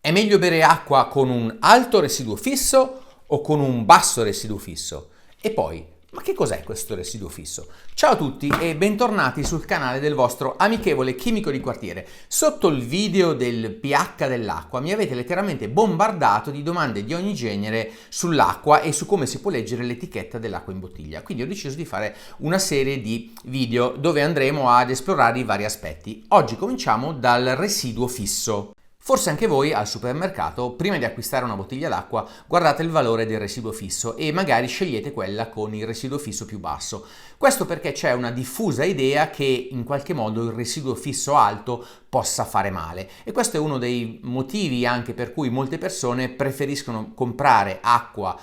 È meglio bere acqua con un alto residuo fisso o con un basso residuo fisso? E poi, ma che cos'è questo residuo fisso? Ciao a tutti e bentornati sul canale del vostro amichevole chimico di quartiere. Sotto il video del pH dell'acqua mi avete letteralmente bombardato di domande di ogni genere sull'acqua e su come si può leggere l'etichetta dell'acqua in bottiglia. Quindi ho deciso di fare una serie di video dove andremo ad esplorare i vari aspetti. Oggi cominciamo dal residuo fisso. Forse anche voi al supermercato, prima di acquistare una bottiglia d'acqua, guardate il valore del residuo fisso e magari scegliete quella con il residuo fisso più basso. Questo perché c'è una diffusa idea che in qualche modo il residuo fisso alto possa fare male e questo è uno dei motivi anche per cui molte persone preferiscono comprare acqua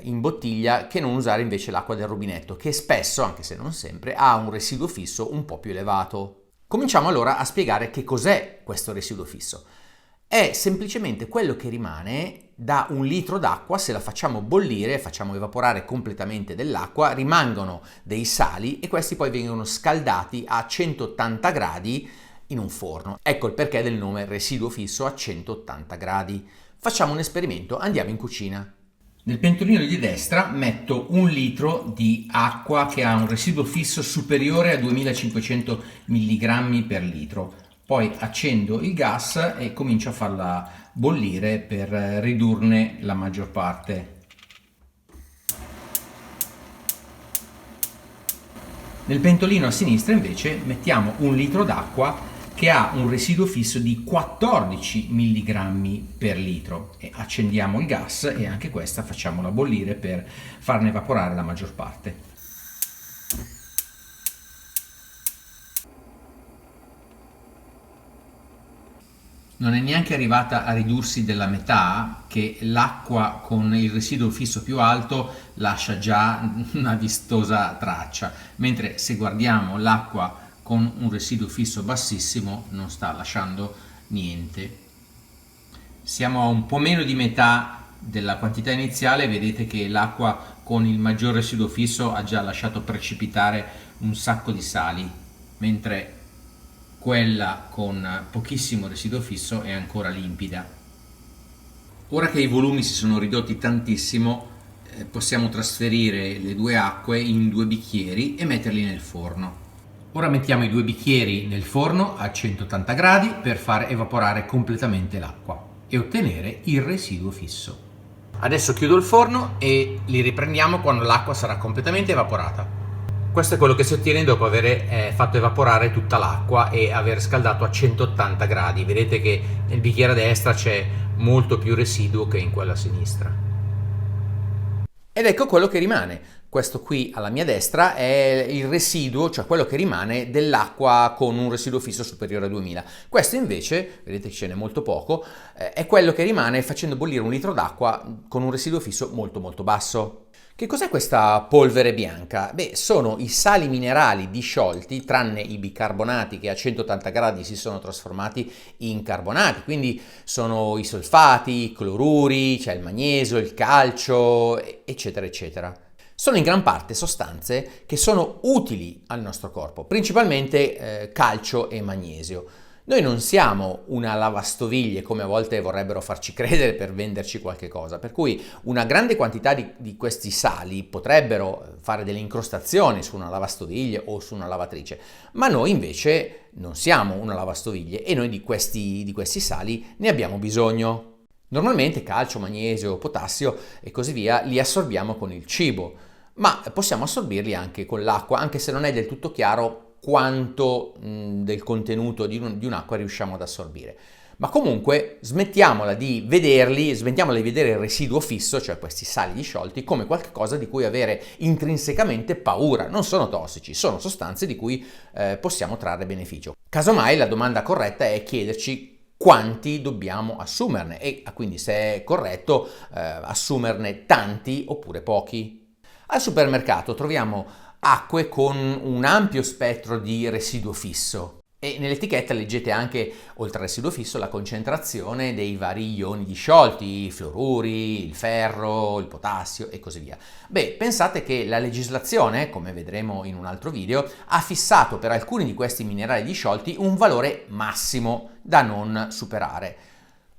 in bottiglia che non usare invece l'acqua del rubinetto, che spesso, anche se non sempre, ha un residuo fisso un po' più elevato. Cominciamo allora a spiegare che cos'è questo residuo fisso. È semplicemente quello che rimane da un litro d'acqua. Se la facciamo bollire, facciamo evaporare completamente dell'acqua, rimangono dei sali e questi poi vengono scaldati a 180 gradi in un forno. Ecco il perché del nome residuo fisso a 180 gradi. Facciamo un esperimento, andiamo in cucina. Nel pentolino di destra metto un litro di acqua che ha un residuo fisso superiore a 2500 mg per litro. Poi accendo il gas e comincio a farla bollire per ridurne la maggior parte. Nel pentolino a sinistra invece mettiamo un litro d'acqua che ha un residuo fisso di 14 mg per litro e accendiamo il gas e anche questa facciamola bollire per farne evaporare la maggior parte. Non è neanche arrivata a ridursi della metà, che l'acqua con il residuo fisso più alto lascia già una vistosa traccia, mentre se guardiamo l'acqua con un residuo fisso bassissimo non sta lasciando niente. Siamo a un po' meno di metà della quantità iniziale, vedete che l'acqua con il maggior residuo fisso ha già lasciato precipitare un sacco di sali, mentre quella con pochissimo residuo fisso è ancora limpida. Ora che i volumi si sono ridotti tantissimo, possiamo trasferire le due acque in due bicchieri e metterli nel forno. Ora mettiamo i due bicchieri nel forno a 180 gradi per far evaporare completamente l'acqua e ottenere il residuo fisso. Adesso chiudo il forno e li riprendiamo quando l'acqua sarà completamente evaporata. Questo è quello che si ottiene dopo aver fatto evaporare tutta l'acqua e aver scaldato a 180 gradi. Vedete che nel bicchiere a destra c'è molto più residuo che in quello a sinistra. Ed ecco quello che rimane. Questo qui alla mia destra è il residuo, cioè quello che rimane dell'acqua con un residuo fisso superiore a 2000. Questo invece, vedete che ce n'è molto poco, è quello che rimane facendo bollire un litro d'acqua con un residuo fisso molto molto basso. Che cos'è questa polvere bianca? Beh, sono i sali minerali disciolti, tranne i bicarbonati che a 180 gradi si sono trasformati in carbonati, quindi sono i solfati, i cloruri, c'è il magnesio, il calcio, eccetera, eccetera. Sono in gran parte sostanze che sono utili al nostro corpo, principalmente calcio e magnesio. Noi non siamo una lavastoviglie come a volte vorrebbero farci credere per venderci qualche cosa, per cui una grande quantità di questi sali potrebbero fare delle incrostazioni su una lavastoviglie o su una lavatrice, ma noi invece non siamo una lavastoviglie e noi di questi sali ne abbiamo bisogno. Normalmente calcio, magnesio, potassio e così via li assorbiamo con il cibo, ma possiamo assorbirli anche con l'acqua, anche se non è del tutto chiaro quanto del contenuto di un'acqua riusciamo ad assorbire. Ma comunque smettiamola di vedere il residuo fisso, cioè questi sali disciolti, come qualcosa di cui avere intrinsecamente paura. Non sono tossici, sono sostanze di cui possiamo trarre beneficio. Casomai la domanda corretta è chiederci quanti dobbiamo assumerne e quindi se è corretto assumerne tanti oppure pochi. Al supermercato troviamo acque con un ampio spettro di residuo fisso e nell'etichetta leggete anche, oltre al residuo fisso, la concentrazione dei vari ioni disciolti, i fluoruri, il ferro, il potassio e così via. Beh, pensate che la legislazione, come vedremo in un altro video, ha fissato per alcuni di questi minerali disciolti un valore massimo da non superare.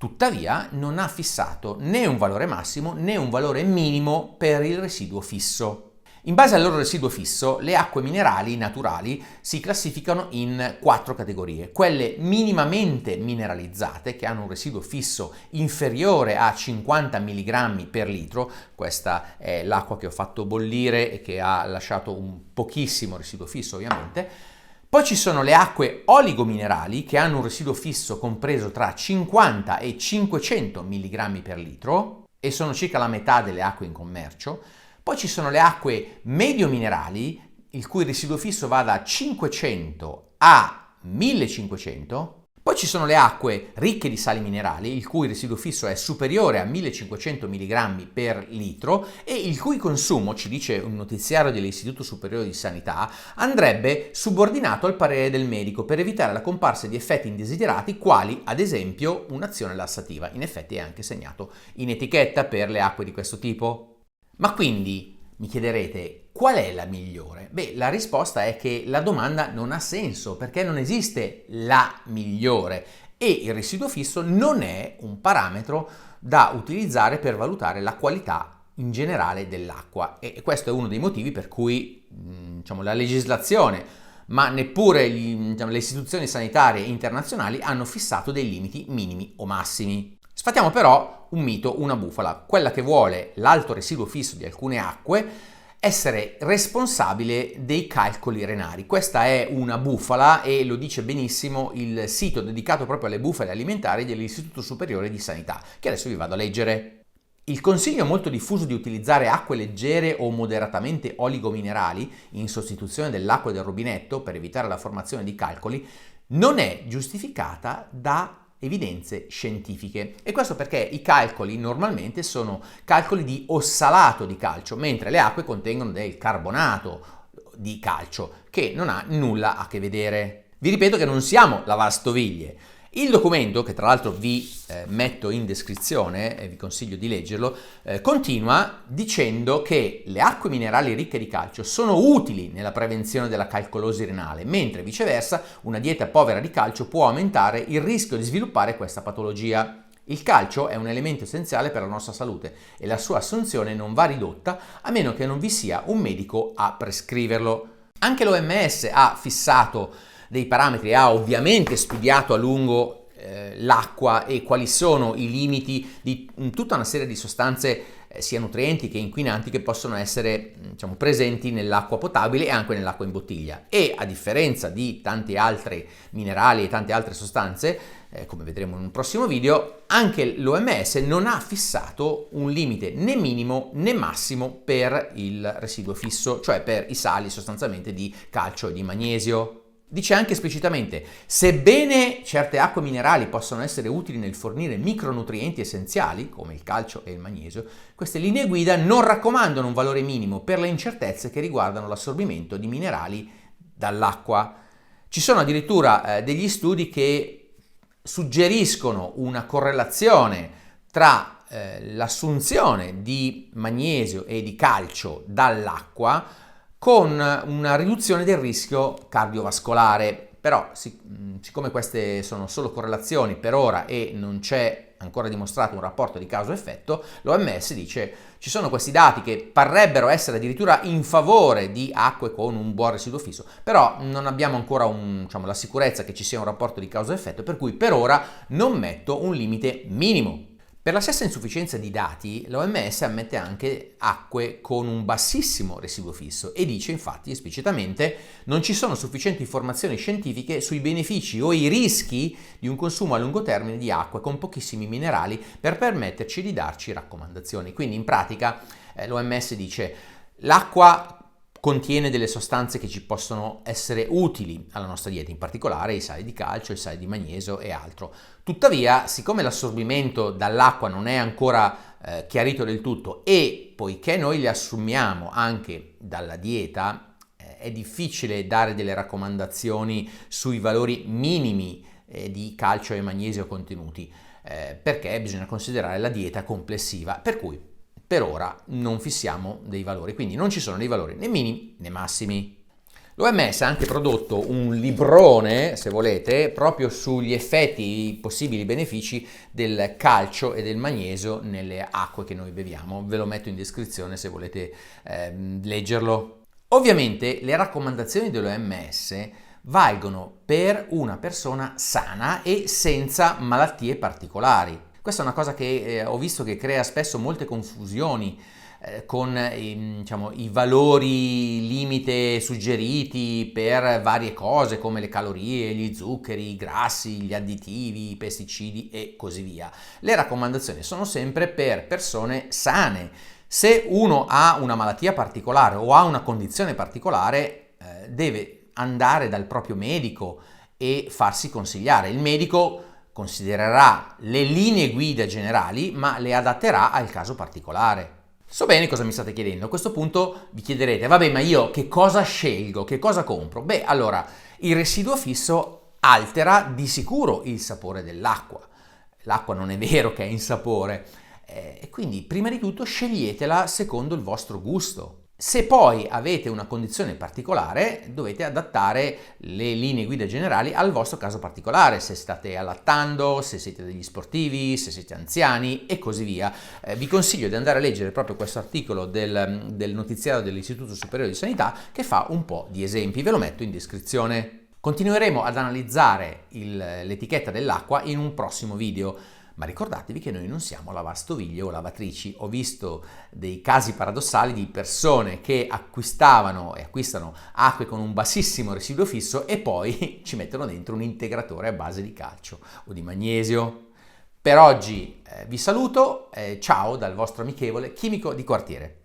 Tuttavia non ha fissato né un valore massimo né un valore minimo per il residuo fisso. In base al loro residuo fisso, le acque minerali naturali si classificano in 4 categorie. Quelle minimamente mineralizzate, che hanno un residuo fisso inferiore a 50 mg per litro, questa è l'acqua che ho fatto bollire e che ha lasciato un pochissimo residuo fisso ovviamente. Poi ci sono le acque oligominerali, che hanno un residuo fisso compreso tra 50 e 500 mg per litro e sono circa la metà delle acque in commercio. Poi ci sono le acque medio-minerali, il cui residuo fisso va da 500 a 1500. Poi ci sono le acque ricche di sali minerali, il cui residuo fisso è superiore a 1500 mg per litro e il cui consumo, ci dice un notiziario dell'Istituto Superiore di Sanità, andrebbe subordinato al parere del medico per evitare la comparsa di effetti indesiderati, quali ad esempio un'azione lassativa. In effetti è anche segnato in etichetta per le acque di questo tipo. Ma quindi mi chiederete, qual è la migliore? Beh, la risposta è che la domanda non ha senso, perché non esiste la migliore e il residuo fisso non è un parametro da utilizzare per valutare la qualità in generale dell'acqua, e questo è uno dei motivi per cui la legislazione, ma neppure le istituzioni sanitarie internazionali hanno fissato dei limiti minimi o massimi. Sfatiamo però un mito, una bufala, quella che vuole l'alto residuo fisso di alcune acque essere responsabile dei calcoli renari. Questa è una bufala e lo dice benissimo il sito dedicato proprio alle bufale alimentari dell'Istituto Superiore di Sanità, che adesso vi vado a leggere. Il consiglio molto diffuso di utilizzare acque leggere o moderatamente oligominerali in sostituzione dell'acqua del rubinetto per evitare la formazione di calcoli non è giustificata da evidenze scientifiche, e questo perché i calcoli normalmente sono calcoli di ossalato di calcio, mentre le acque contengono del carbonato di calcio che non ha nulla a che vedere. Vi ripeto che non siamo lavastoviglie. Il documento, che tra l'altro vi metto in descrizione e vi consiglio di leggerlo, continua dicendo che le acque minerali ricche di calcio sono utili nella prevenzione della calcolosi renale, mentre viceversa una dieta povera di calcio può aumentare il rischio di sviluppare questa patologia. Il calcio è un elemento essenziale per la nostra salute e la sua assunzione non va ridotta a meno che non vi sia un medico a prescriverlo. Anche l'OMS ha fissato dei parametri, ha ovviamente studiato a lungo l'acqua e quali sono i limiti di tutta una serie di sostanze sia nutrienti che inquinanti che possono essere presenti nell'acqua potabile e anche nell'acqua in bottiglia, e a differenza di tanti altri minerali e tante altre sostanze, come vedremo in un prossimo video, anche l'OMS non ha fissato un limite né minimo né massimo per il residuo fisso, cioè per i sali sostanzialmente di calcio e di magnesio. Dice anche esplicitamente: sebbene certe acque minerali possono essere utili nel fornire micronutrienti essenziali, come il calcio e il magnesio, queste linee guida non raccomandano un valore minimo per le incertezze che riguardano l'assorbimento di minerali dall'acqua. Ci sono addirittura degli studi che suggeriscono una correlazione tra l'assunzione di magnesio e di calcio dall'acqua con una riduzione del rischio cardiovascolare. Però siccome queste sono solo correlazioni per ora e non c'è ancora dimostrato un rapporto di causa-effetto, l'OMS dice ci sono questi dati che parrebbero essere addirittura in favore di acque con un buon residuo fisso, però non abbiamo ancora la sicurezza che ci sia un rapporto di causa-effetto, per cui per ora non metto un limite minimo. Per la stessa insufficienza di dati, l'OMS ammette anche acque con un bassissimo residuo fisso e dice infatti esplicitamente: non ci sono sufficienti informazioni scientifiche sui benefici o i rischi di un consumo a lungo termine di acque con pochissimi minerali per permetterci di darci raccomandazioni. Quindi in pratica l'OMS dice: l'acqua contiene delle sostanze che ci possono essere utili alla nostra dieta, in particolare i sali di calcio, i sali di magnesio e altro. Tuttavia, siccome l'assorbimento dall'acqua non è ancora chiarito del tutto e poiché noi li assumiamo anche dalla dieta, è difficile dare delle raccomandazioni sui valori minimi di calcio e magnesio contenuti, perché bisogna considerare la dieta complessiva, per cui per ora non fissiamo dei valori, quindi non ci sono dei valori né minimi né massimi. L'OMS ha anche prodotto un librone, se volete, proprio sugli effetti, i possibili benefici del calcio e del magnesio nelle acque che noi beviamo. Ve lo metto in descrizione se volete leggerlo. Ovviamente le raccomandazioni dell'OMS valgono per una persona sana e senza malattie particolari. Questa è una cosa che ho visto che crea spesso molte confusioni con diciamo, i valori limite suggeriti per varie cose come le calorie, gli zuccheri, i grassi, gli additivi, i pesticidi e così via. Le raccomandazioni sono sempre per persone sane. Se uno ha una malattia particolare o ha una condizione particolare, deve andare dal proprio medico e farsi consigliare. Il medico considererà le linee guida generali, ma le adatterà al caso particolare. So bene cosa mi state chiedendo. A questo punto vi chiederete, vabbè, ma io che cosa scelgo, che cosa compro? Beh, allora, il residuo fisso altera di sicuro il sapore dell'acqua. L'acqua non è vero che è insapore, e quindi prima di tutto sceglietela secondo il vostro gusto. Se poi avete una condizione particolare, dovete adattare le linee guida generali al vostro caso particolare, se state allattando, se siete degli sportivi, se siete anziani e così via. Vi consiglio di andare a leggere proprio questo articolo del notiziario dell'Istituto Superiore di Sanità che fa un po' di esempi, ve lo metto in descrizione. Continueremo ad analizzare l'etichetta dell'acqua in un prossimo video. Ma ricordatevi che noi non siamo lavastoviglie o lavatrici. Ho visto dei casi paradossali di persone che acquistavano e acquistano acque con un bassissimo residuo fisso e poi ci mettono dentro un integratore a base di calcio o di magnesio. Per oggi vi saluto, ciao dal vostro amichevole chimico di quartiere.